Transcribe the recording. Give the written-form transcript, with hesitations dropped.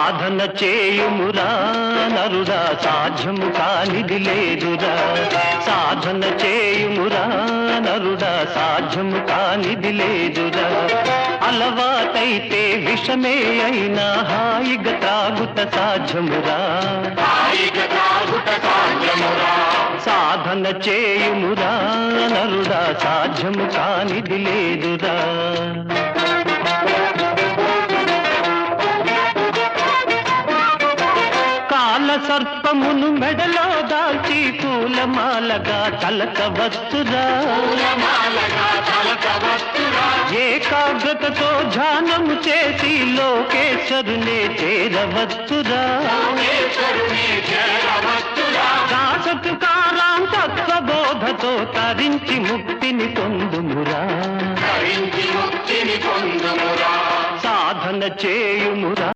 సాధన చేయుమురా నరుడా, సాధ్యము కానిది లేదురా. సాధన చేయుమురా నరుడా, సాధ్యము కానిది లేదురా. అలవాటైతే విషమే అయినా హాయిగా తాగుట సాధ్యమురా. సాధన చేయుమురా నరుడా, సాధ్యము కానిది లేదురా. కాల సర్పమును మెడలో దాల్చి పూలమాలగా తలకవచ్చురా. ఏకాగ్రతతో ధ్యానము చేసి లోకేశ్వరునే చేరవచ్చురా. దాసతుకారాం తత్వబోధతో తరించి ముక్తిని పొందుమురా. సాధన చేయుమురా.